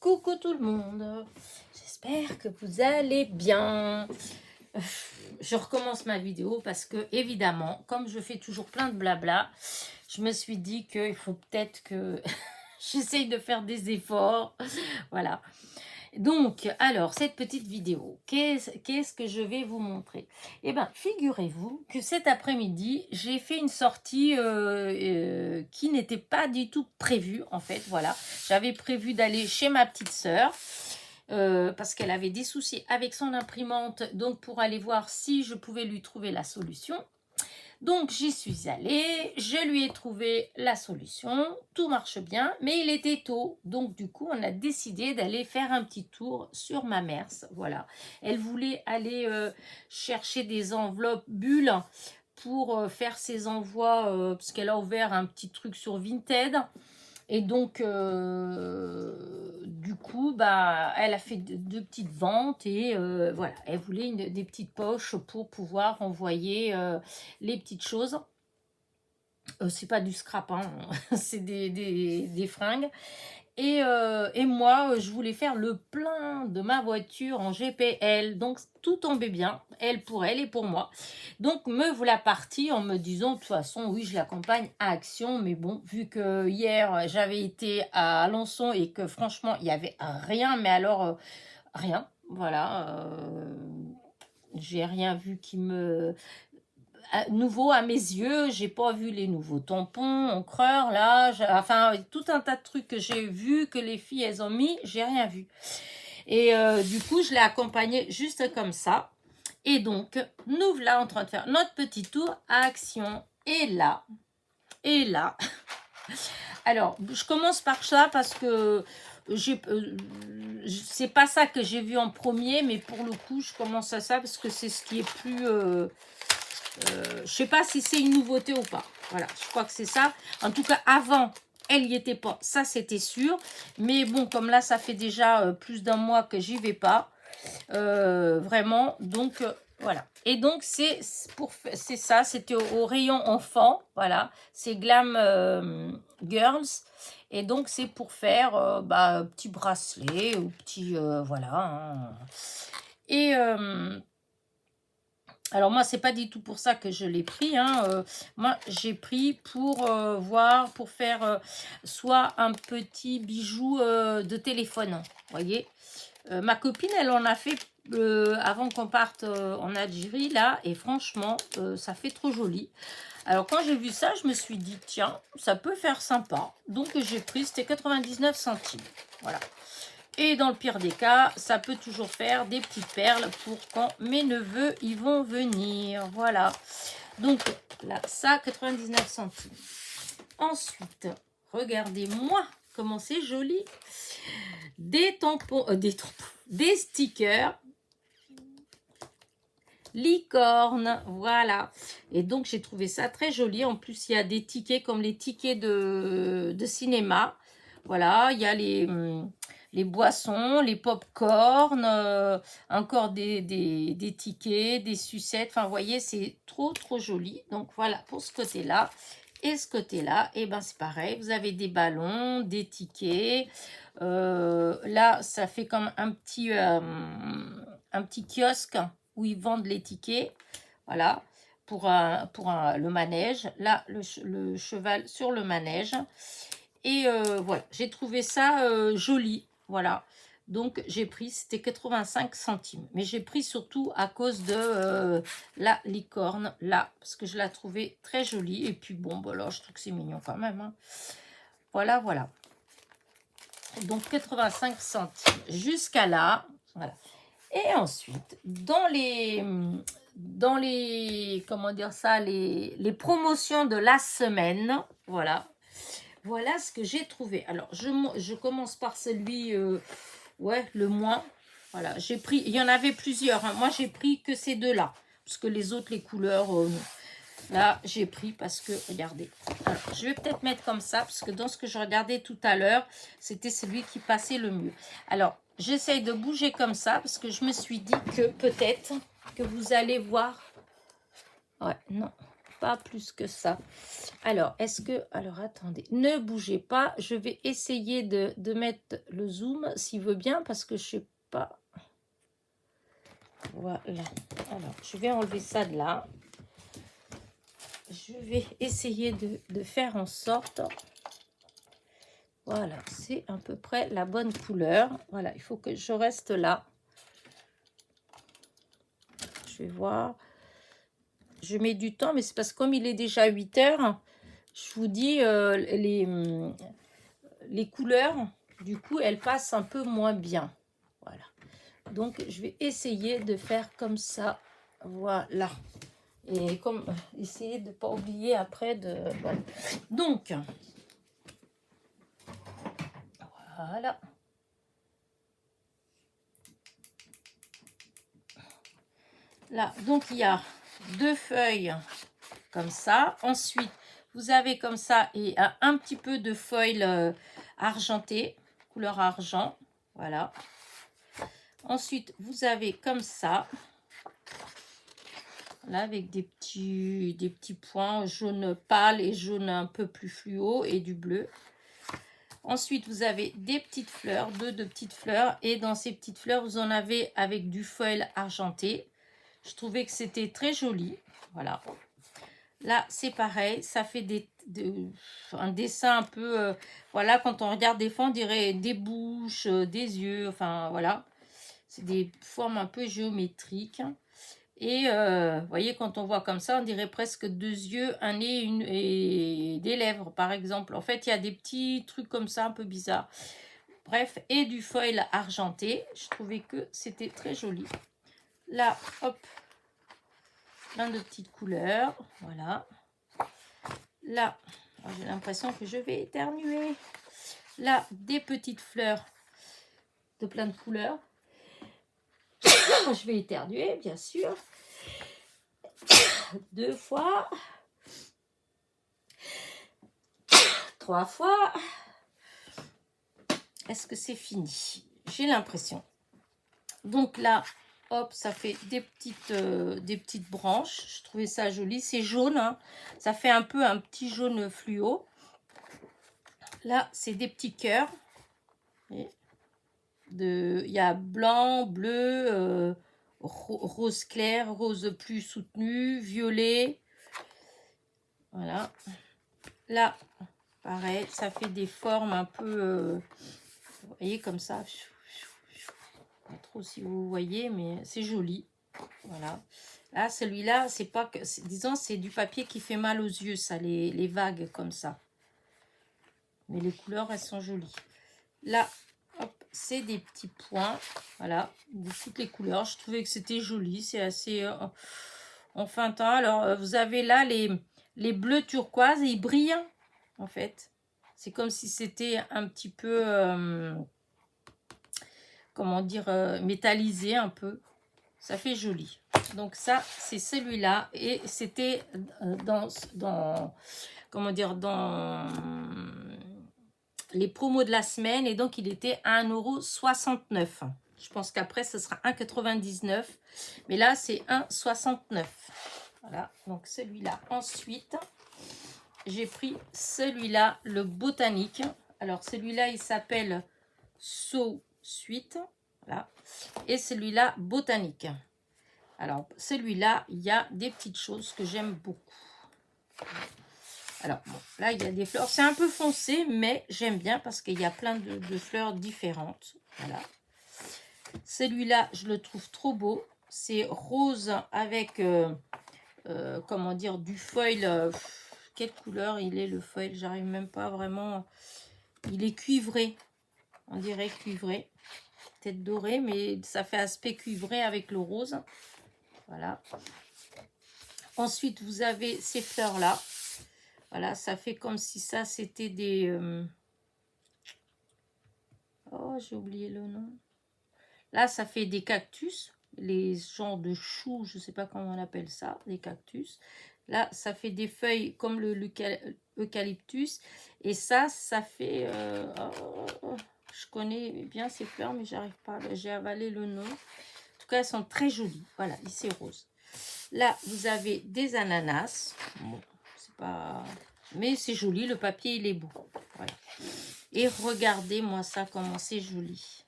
Coucou tout le monde, j'espère que vous allez bien. Je recommence ma vidéo parce que évidemment, comme je fais toujours plein de blabla, je me suis dit qu'il faut peut-être que j'essaye de faire des efforts. Voilà. Donc, alors, cette petite vidéo, qu'est-ce que je vais vous montrer? Eh bien, figurez-vous que cet après-midi, j'ai fait une sortie qui n'était pas du tout prévue, en fait, voilà. J'avais prévu d'aller chez ma petite sœur, parce qu'elle avait des soucis avec son imprimante, donc pour aller voir si je pouvais lui trouver la solution. Donc j'y suis allée, je lui ai trouvé la solution, tout marche bien, mais il était tôt, donc du coup on a décidé d'aller faire un petit tour sur Mamers, voilà. Elle voulait aller chercher des enveloppes bulles pour faire ses envois, parce qu'elle a ouvert un petit truc sur Vinted. Et donc, du coup, bah, elle a fait deux petites ventes et voilà, elle voulait des petites poches pour pouvoir envoyer les petites choses. C'est pas du scrap, hein, c'est des fringues. Et moi, je voulais faire le plein de ma voiture en GPL. Donc, tout tombait bien, elle pour elle et pour moi. Donc, me voilà partie en me disant, de toute façon, oui, je l'accompagne à Action. Mais bon, vu que hier, j'avais été à Alençon et que franchement, il n'y avait rien. Mais alors, rien. Voilà. J'ai rien vu qui me... nouveau à mes yeux, j'ai pas vu les nouveaux tampons, encreurs, là, enfin tout un tas de trucs que j'ai vu, que les filles elles ont mis, j'ai rien vu. Et du coup, je l'ai accompagnée juste comme ça. Et donc, nous voilà en train de faire notre petit tour à Action. Et là, alors, je commence par ça parce que c'est pas ça que j'ai vu en premier, mais pour le coup, je commence à ça parce que c'est ce qui est plus... je sais pas si c'est une nouveauté ou pas. Voilà, je crois que c'est ça. En tout cas, avant, elle n'y était pas. Ça, c'était sûr. Mais bon, comme là, ça fait déjà plus d'un mois que j'y vais pas. Vraiment. Donc, voilà. Et donc, c'est ça. C'était au rayon enfant. Voilà. C'est Glam Girls. Et donc, c'est pour faire bah, petit bracelet ou petit... voilà. Hein. Et... alors moi, c'est pas du tout pour ça que je l'ai pris. Hein. Moi, j'ai pris pour voir, pour faire soit un petit bijou de téléphone. Vous voyez, ma copine, elle en a fait avant qu'on parte en Algérie, là. Et franchement, ça fait trop joli. Alors, quand j'ai vu ça, je me suis dit, tiens, ça peut faire sympa. Donc, j'ai pris, c'était 99 centimes. Voilà. Et dans le pire des cas, ça peut toujours faire des petites perles pour quand mes neveux y vont venir. Voilà. Donc là, ça, 99 centimes. Ensuite, regardez-moi comment c'est joli. Des tampons, des stickers. Licorne, voilà. Et donc, j'ai trouvé ça très joli. En plus, il y a des tickets comme les tickets de cinéma. Voilà, il y a les boissons, les pop-corn, encore des tickets, des sucettes. Enfin, vous voyez, c'est trop, trop joli. Donc, voilà, pour ce côté-là. Et ce côté-là, et ben c'est pareil. Vous avez des ballons, des tickets. Là, ça fait comme un petit kiosque où ils vendent les tickets. Voilà, pour le manège. Là, le cheval sur le manège. Et voilà, j'ai trouvé ça joli. Voilà, donc j'ai pris, c'était 85 centimes. Mais j'ai pris surtout à cause de la licorne, là, parce que je la trouvais très jolie. Et puis bon, bah là, je trouve que c'est mignon quand même. Hein. Voilà, voilà. Donc 85 centimes jusqu'à là. Voilà. Et ensuite, dans les comment dire ça, les promotions de la semaine, voilà. Voilà ce que j'ai trouvé. Alors, je commence par celui, ouais, le moins. Voilà, j'ai pris, il y en avait plusieurs. Hein. Moi, j'ai pris que ces deux-là. Parce que les autres, les couleurs, non. Là, j'ai pris parce que, regardez. Alors, je vais peut-être mettre comme ça. Parce que dans ce que je regardais tout à l'heure, c'était celui qui passait le mieux. Alors, j'essaye de bouger comme ça. Parce que je me suis dit que peut-être que vous allez voir. Ouais, non. pas plus que ça. Alors, est-ce que... Alors, attendez, ne bougez pas. Je vais essayer de mettre le zoom, s'il veut bien, parce que je sais pas... Voilà. Alors, je vais enlever ça de là. Je vais essayer de faire en sorte... Voilà, c'est à peu près la bonne couleur. Voilà, il faut que je reste là. Je vais voir. Je mets du temps, mais c'est parce que comme il est déjà 8 heures, je vous dis, les couleurs, du coup, elles passent un peu moins bien. Voilà. Donc, je vais essayer de faire comme ça. Voilà. Et comme essayer de ne pas oublier après de... Voilà. Donc, voilà. Là, donc il y a 2 feuilles comme ça. Ensuite, vous avez comme ça et un petit peu de foil argenté, couleur argent. Voilà. Ensuite, vous avez comme ça, là, avec des petits points jaune pâle et jaune un peu plus fluo et du bleu. Ensuite, vous avez des petites fleurs, deux petites fleurs. Et dans ces petites fleurs, vous en avez avec du foil argenté. Je trouvais que c'était très joli. Voilà. Là, c'est pareil. Ça fait un dessin un peu... voilà, quand on regarde des fois, on dirait des bouches, des yeux. Enfin, voilà. C'est des formes un peu géométriques. Et vous voyez, quand on voit comme ça, on dirait presque 2 yeux, un nez et des lèvres, par exemple. En fait, il y a des petits trucs comme ça, un peu bizarres. Bref, et du foil argenté. Je trouvais que c'était très joli. Là, hop, plein de petites couleurs. Voilà. Là, j'ai l'impression que je vais éternuer. Là, des petites fleurs de plein de couleurs. Je vais éternuer, bien sûr. 2 fois. 3 fois. Est-ce que c'est fini? J'ai l'impression. Donc là, hop, ça fait des petites branches. Je trouvais ça joli. C'est jaune, hein. Ça fait un peu un petit jaune fluo. Là, c'est des petits cœurs. Il y a blanc, bleu, rose clair, rose plus soutenu, violet. Voilà. Là, pareil, ça fait des formes un peu... vous voyez, comme ça. Pas trop si vous voyez, mais c'est joli. Voilà. Là, celui-là, c'est pas que... Disons, c'est du papier qui fait mal aux yeux, ça, les vagues comme ça. Mais les couleurs, elles sont jolies. Là, hop, c'est des petits points. Voilà, de toutes les couleurs. Je trouvais que c'était joli. C'est assez enfantin. Alors, vous avez là les bleus turquoise. Ils brillent, en fait. C'est comme si c'était un petit peu... comment dire, métallisé un peu. Ça fait joli. Donc ça, c'est celui-là. Et c'était dans comment dire, dans les promos de la semaine. Et donc, il était à 1,69 €. Je pense qu'après, ce sera 1,99 €. Mais là, c'est 1,69 €. Voilà, donc celui-là. Ensuite, j'ai pris celui-là, le botanique. Alors, celui-là, il s'appelle So Suite. Voilà. Et celui-là, botanique. Alors, celui-là, il y a des petites choses que j'aime beaucoup. Alors, bon, là, il y a des fleurs. C'est un peu foncé, mais j'aime bien parce qu'il y a plein de fleurs différentes. Voilà. Celui-là, je le trouve trop beau. C'est rose avec, comment dire, du foil. Quelle couleur il est, le foil? J'arrive même pas vraiment. Il est cuivré. On dirait cuivré. Peut-être doré, mais ça fait aspect cuivré avec le rose. Voilà. Ensuite, vous avez ces fleurs-là. Voilà, ça fait comme si ça, c'était des... Oh, j'ai oublié le nom. Là, ça fait des cactus. Les genres de choux, je ne sais pas comment on appelle ça, des cactus. Là, ça fait des feuilles comme l'eucalyptus. Et ça fait... je connais bien ces fleurs, mais j'arrive pas. J'ai avalé le nom. En tout cas, elles sont très jolies. Voilà, ici rose. Là, vous avez des ananas. Bon, c'est pas... Mais c'est joli, le papier, il est beau. Voilà. Et regardez-moi ça, comment c'est joli.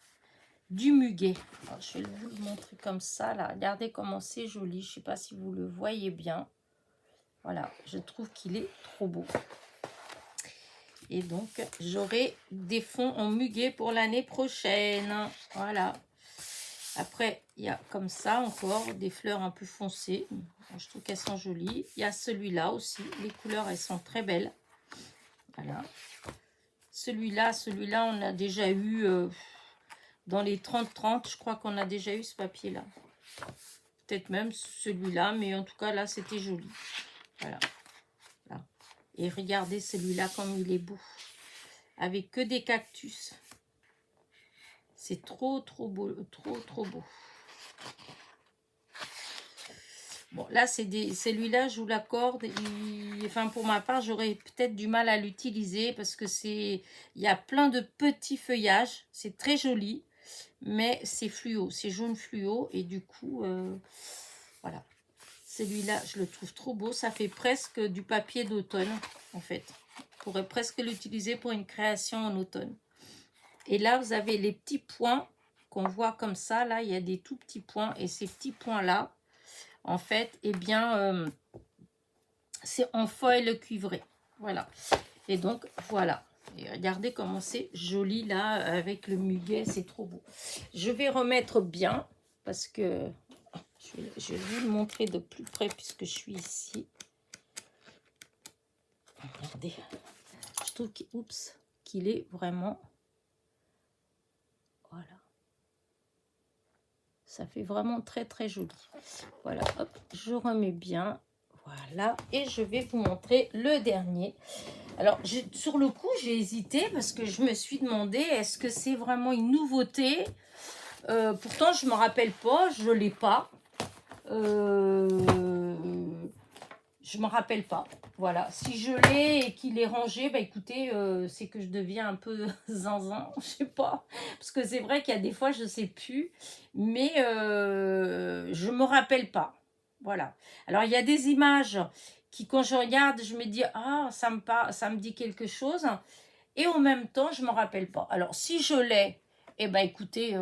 Du muguet. Alors, je vais vous le montrer comme ça, là. Regardez comment c'est joli. Je ne sais pas si vous le voyez bien. Voilà, je trouve qu'il est trop beau. Et donc, j'aurai des fonds en muguet pour l'année prochaine. Voilà. Après, il y a comme ça encore des fleurs un peu foncées. Je trouve qu'elles sont jolies. Il y a celui-là aussi. Les couleurs, elles sont très belles. Voilà. Celui-là, on a déjà eu dans les 30-30. Je crois qu'on a déjà eu ce papier-là. Peut-être même celui-là, mais en tout cas, là, c'était joli. Voilà. Là. Et regardez celui-là comme il est beau. Avec que des cactus. C'est trop beau, trop beau. Bon, là, celui-là, je vous l'accorde. Enfin, pour ma part, j'aurais peut-être du mal à l'utiliser parce que il y a plein de petits feuillages. C'est très joli, mais c'est fluo, c'est jaune fluo. Et du coup, voilà. Celui-là, je le trouve trop beau. Ça fait presque du papier d'automne, en fait. On pourrait presque l'utiliser pour une création en automne. Et là, vous avez les petits points qu'on voit comme ça. Là, il y a des tout petits points. Et ces petits points-là, en fait, eh bien, c'est en foil cuivré. Voilà. Et donc, voilà. Et regardez comment c'est joli, là, avec le muguet. C'est trop beau. Je vais remettre bien, parce que je vais vous le montrer de plus près, puisque je suis ici. Regardez. Je trouve qu'il est vraiment... Voilà. Ça fait vraiment très joli. Voilà, hop, je remets bien. Voilà, et je vais vous montrer le dernier. Alors, sur le coup, j'ai hésité parce que je me suis demandé, est-ce que c'est vraiment une nouveauté? Pourtant, je ne me rappelle pas, je ne l'ai pas. Je me rappelle pas. Voilà, si je l'ai et qu'il est rangé, bah écoutez, c'est que je deviens un peu zinzin, je sais pas. Parce que c'est vrai qu'il y a des fois, je sais plus, mais je me rappelle pas. Voilà. Alors, il y a des images qui, quand je regarde, je me dis, ah, ça me dit quelque chose. Et en même temps, je me rappelle pas. Alors, si je l'ai, eh ben écoutez,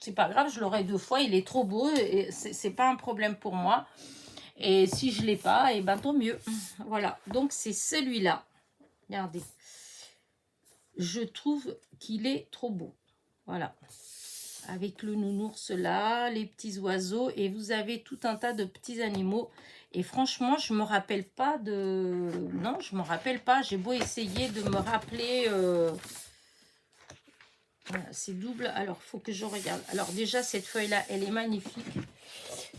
c'est pas grave, je l'aurai 2 fois, il est trop beau, et c'est pas un problème pour moi. Et si je ne l'ai pas, et ben tant mieux. Voilà, donc c'est celui-là. Regardez. Je trouve qu'il est trop beau. Voilà. Avec le nounours là, les petits oiseaux. Et vous avez tout un tas de petits animaux. Et franchement, je ne me rappelle pas de... Non, je ne me rappelle pas. J'ai beau essayer de me rappeler... Voilà, c'est double. Alors, il faut que je regarde. Alors déjà, cette feuille-là, elle est magnifique.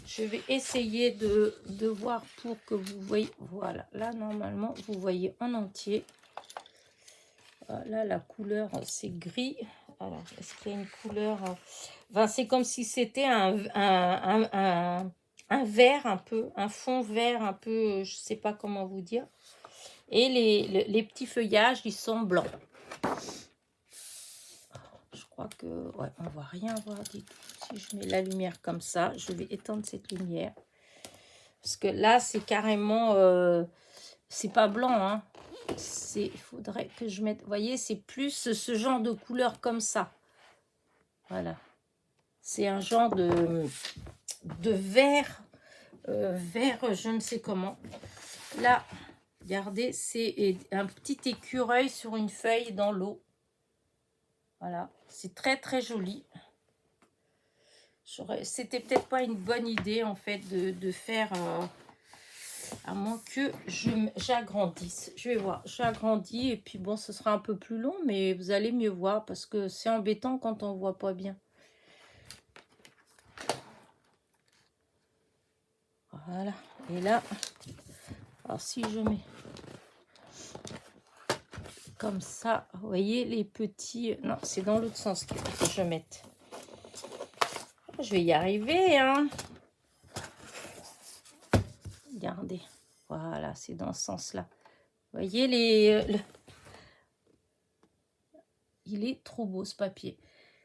Je vais essayer de voir pour que vous voyez. Voilà, là, normalement, vous voyez en entier. Là, la couleur, c'est gris. Alors, est-ce qu'il y a une couleur... Enfin, c'est comme si c'était un vert un peu, un fond vert un peu, je ne sais pas comment vous dire. Et les petits feuillages, ils sont blancs. Je crois que... Ouais, on ne va rien voir du tout. Si je mets la lumière comme ça, je vais éteindre cette lumière. Parce que là, c'est carrément... c'est pas blanc, hein. Il faudrait que je mette... Vous voyez, c'est plus ce genre de couleur comme ça. Voilà. C'est un genre de vert. Vert, je ne sais comment. Là, regardez, c'est un petit écureuil sur une feuille dans l'eau. Voilà. C'est très joli. C'était peut-être pas une bonne idée, en fait, de faire... à moins que j'agrandisse. Je vais voir, j'agrandis et puis bon, ce sera un peu plus long, mais vous allez mieux voir parce que c'est embêtant quand on voit pas bien. Voilà, et là, alors si je mets comme ça, vous voyez les petits... Non, c'est dans l'autre sens qu'il faut que je mette. Je vais y arriver, hein. Regardez, voilà, c'est dans ce sens-là. Vous voyez il est trop beau ce papier.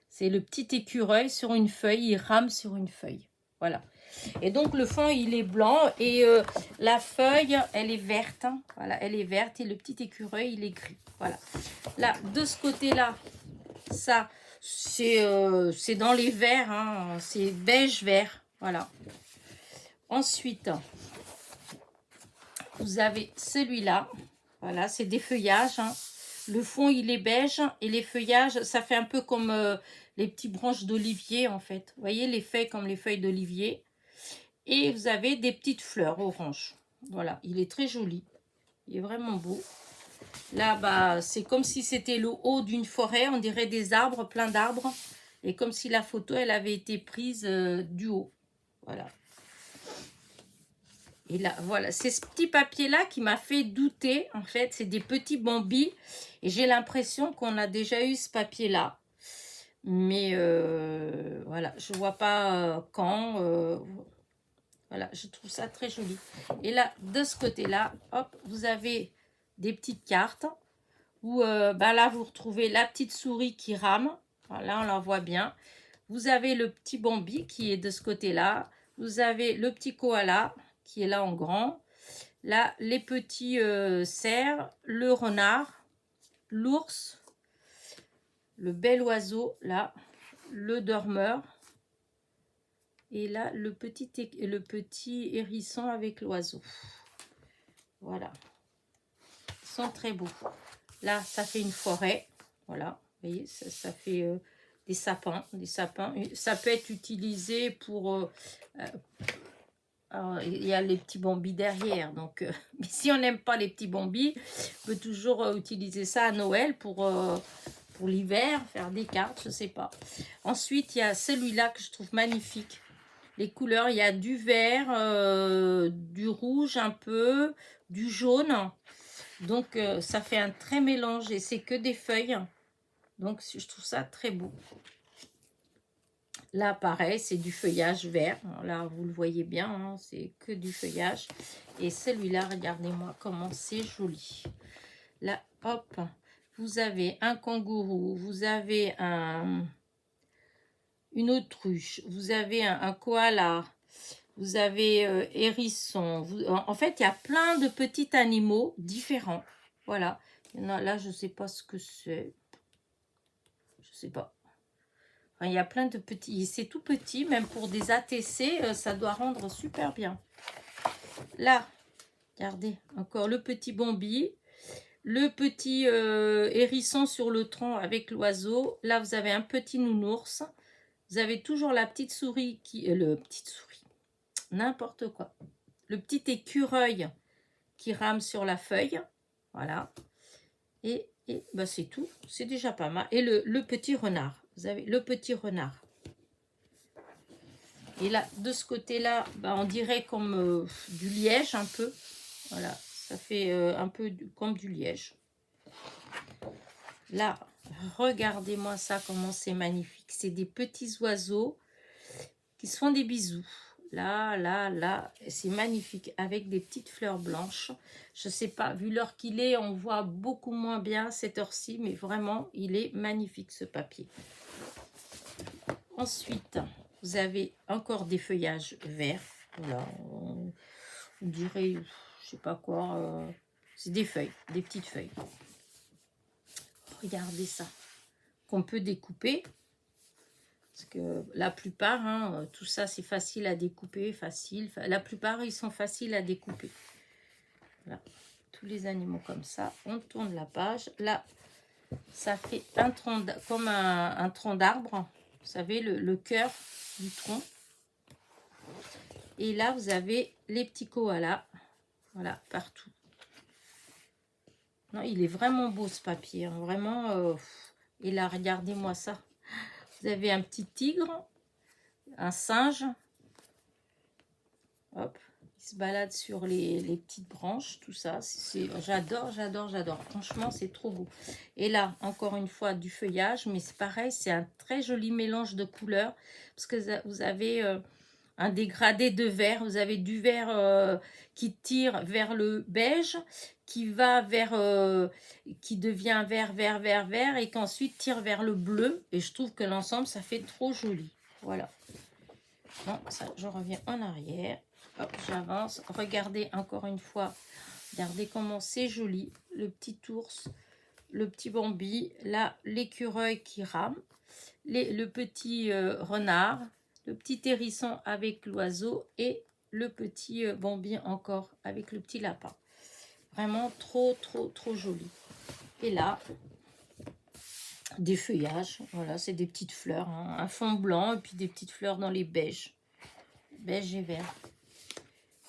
C'est le petit écureuil sur une feuille, il rame sur une feuille. Voilà. Et donc, le fond, il est blanc et la feuille, elle est verte. Hein. Voilà, elle est verte et le petit écureuil, il est gris. Voilà. Là, de ce côté-là, ça, c'est dans les verts. Hein. C'est beige vert. Voilà. Ensuite, vous avez celui-là. Voilà, c'est des feuillages. Hein. Le fond, il est beige et les feuillages, ça fait un peu comme les petites branches d'olivier, en fait. Vous voyez, les feuilles comme les feuilles d'olivier. Et vous avez des petites fleurs orange. Voilà, il est très joli. Il est vraiment beau. Là, bah, c'est comme si c'était le haut d'une forêt. On dirait des arbres, plein d'arbres. Et comme si la photo, elle avait été prise du haut. Voilà. Et là, voilà, c'est ce petit papier-là qui m'a fait douter. En fait, c'est des petits bambis. Et j'ai l'impression qu'on a déjà eu ce papier-là. Mais voilà, je ne vois pas quand. Voilà, je trouve ça très joli. Et là, de ce côté-là, hop, vous avez des petites cartes. Où ben là, vous retrouvez la petite souris qui rame. Voilà, on la voit bien. Vous avez le petit Bambi qui est de ce côté-là. Vous avez le petit koala qui est là en grand. Là, les petits cerfs, le renard, l'ours, le bel oiseau, là, le dormeur. Et là, le petit hérisson avec l'oiseau. Voilà. Ils sont très beaux. Là, ça fait une forêt. Voilà. Vous voyez, ça fait des sapins. Des sapins. Ça peut être utilisé pour... alors, il y a les petits bambis derrière. Donc, mais si on n'aime pas les petits bambis, on peut toujours utiliser ça à Noël pour l'hiver, faire des cartes, je ne sais pas. Ensuite, il y a celui-là que je trouve magnifique. Les couleurs, il y a du vert, du rouge un peu, du jaune. Donc, ça fait un très mélange et c'est que des feuilles. Donc, je trouve ça très beau. Là, pareil, c'est du feuillage vert. Alors là, vous le voyez bien, hein, c'est que du feuillage. Et celui-là, regardez-moi comment c'est joli. Là, hop, vous avez un kangourou, vous avez une autruche, vous avez un koala, vous avez hérisson. En fait, il y a plein de petits animaux différents. Voilà. Il y en a, là, je ne sais pas ce que c'est. Je ne sais pas. Enfin, il y a plein de petits. C'est tout petit, même pour des ATC, ça doit rendre super bien. Là, regardez, encore le petit Bambi. Le petit hérisson sur le tronc avec l'oiseau. Là, vous avez un petit nounours. Vous avez toujours la petite souris qui... petite souris, n'importe quoi. Le petit écureuil qui rame sur la feuille. Voilà. Et bah, c'est tout. C'est déjà pas mal. Et le petit renard. Vous avez le petit renard. Et là, de ce côté-là, bah, on dirait comme du liège un peu. Voilà. Ça fait un peu comme du liège. Là, regardez-moi ça, comment c'est magnifique. C'est des petits oiseaux qui se font des bisous. Là, là, là, c'est magnifique avec des petites fleurs blanches. Je ne sais pas, vu l'heure qu'il est, on voit beaucoup moins bien cette heure-ci, mais vraiment, il est magnifique ce papier. Ensuite, vous avez encore des feuillages verts. Voilà, on dirait, je ne sais pas quoi, c'est des feuilles, des petites feuilles. Regardez ça, qu'on peut découper. Parce que la plupart, hein, tout ça, c'est facile à découper, facile. La plupart, ils sont faciles à découper. Voilà. Tous les animaux comme ça. On tourne la page. Là, ça fait un tronc, comme un tronc d'arbre. Vous savez, le cœur du tronc. Et là, vous avez les petits koalas. Voilà, partout. Non, il est vraiment beau ce papier. Hein, vraiment. Et là, regardez-moi ça. Vous avez un petit tigre, un singe. Hop, il se balade sur les petites branches, tout ça. J'adore, j'adore, j'adore. Franchement, c'est trop beau. Et là, encore une fois, du feuillage. Mais c'est pareil, c'est un très joli mélange de couleurs. Parce que vous avez un dégradé de vert. Vous avez du vert qui tire vers le beige, qui va vers... qui devient vert, vert, vert, vert. Et qu'ensuite tire vers le bleu. Et je trouve que l'ensemble, ça fait trop joli. Voilà. Non, ça, je reviens en arrière. Hop, j'avance. Regardez encore une fois. Regardez comment c'est joli. Le petit ours, le petit Bambi. Là, l'écureuil qui rame. Le petit renard. Le petit hérisson avec l'oiseau. Et le petit Bambi encore avec le petit lapin. Vraiment trop, trop, trop joli. Et là, des feuillages. Voilà, c'est des petites fleurs. Hein, un fond blanc et puis des petites fleurs dans les beiges. Beige et vert.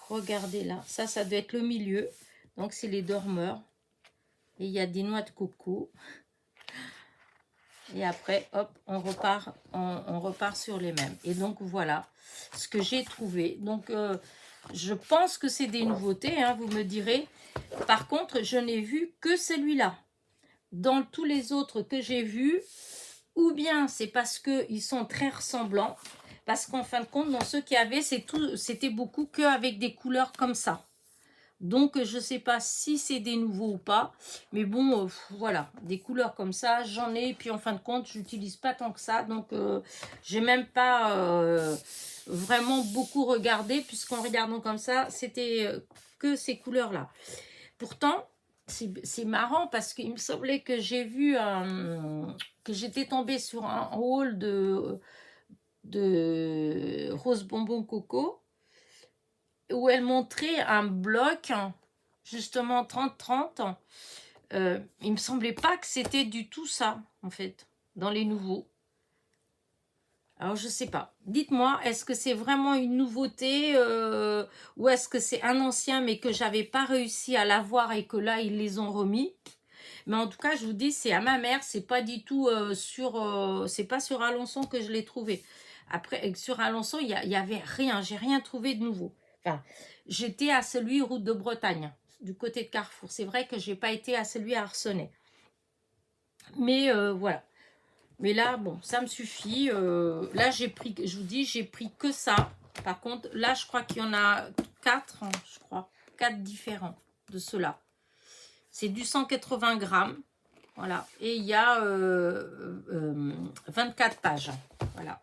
Regardez là. Ça doit être le milieu. Donc, c'est les dormeurs. Et il y a des noix de coco. Et après, hop, on repart sur les mêmes. Et donc, voilà ce que j'ai trouvé. Donc, je pense que c'est des nouveautés, hein, vous me direz. Par contre, je n'ai vu que celui-là. Dans tous les autres que j'ai vus, ou bien c'est parce qu'ils sont très ressemblants, parce qu'en fin de compte, dans ceux qu'il y avait, c'était beaucoup qu'avec des couleurs comme ça. Donc, je ne sais pas si c'est des nouveaux ou pas. Mais bon, voilà, des couleurs comme ça, j'en ai. Et puis, en fin de compte, je n'utilise pas tant que ça. Donc, j'ai même pas vraiment beaucoup regardé. Puisqu'en regardant comme ça, c'était que ces couleurs-là. Pourtant, c'est marrant parce qu'il me semblait que j'ai vu que j'étais tombée sur un haul de Rose Bonbon Coco où elle montrait un bloc, justement 30-30. Il me semblait pas que c'était du tout ça, en fait, dans les nouveaux. Alors, je sais pas. Dites-moi, est-ce que c'est vraiment une nouveauté ou est-ce que c'est un ancien mais que j'avais pas réussi à l'avoir et que là, ils les ont remis? Mais en tout cas, je vous dis, c'est à ma mère. C'est pas du tout c'est pas sur Alençon que je l'ai trouvé. Après, sur Alençon, il y avait rien. J'ai rien trouvé de nouveau. Enfin, j'étais à celui route de Bretagne, du côté de Carrefour. C'est vrai que j'ai pas été à celui à Arcenay. Mais voilà. Mais là, bon, ça me suffit. Là, j'ai pris, je vous dis, j'ai pris que ça. Par contre, là, je crois qu'il y en a 4, hein, je crois. 4 différents de ceux-là. C'est du 180 grammes. Voilà. Et il y a 24 pages. Voilà.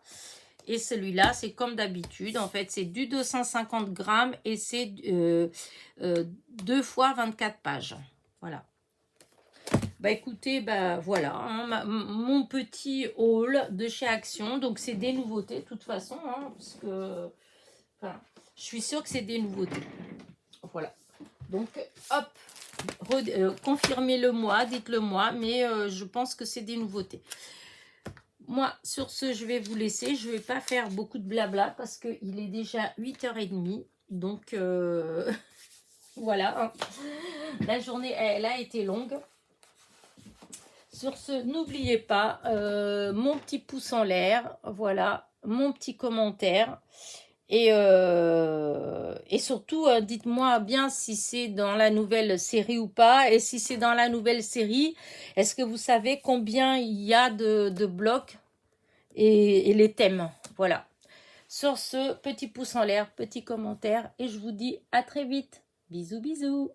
Et celui-là, c'est comme d'habitude. En fait, c'est du 250 grammes et c'est 2 fois 24 pages. Voilà. Bah écoutez, bah voilà, hein, mon petit haul de chez Action. Donc c'est des nouveautés de toute façon, hein, parce que enfin, je suis sûre que c'est des nouveautés. Voilà. Donc hop, confirmez-le moi, dites-le moi, mais je pense que c'est des nouveautés. Moi, sur ce, je vais vous laisser. Je ne vais pas faire beaucoup de blabla parce qu'il est déjà 8h30. Donc voilà, hein. La journée, elle a été longue. Sur ce, n'oubliez pas mon petit pouce en l'air, voilà, mon petit commentaire. Et surtout, dites-moi bien si c'est dans la nouvelle série ou pas. Et si c'est dans la nouvelle série, est-ce que vous savez combien il y a de blocs et les thèmes? Voilà. Sur ce, petit pouce en l'air, petit commentaire. Et je vous dis à très vite. Bisous, bisous.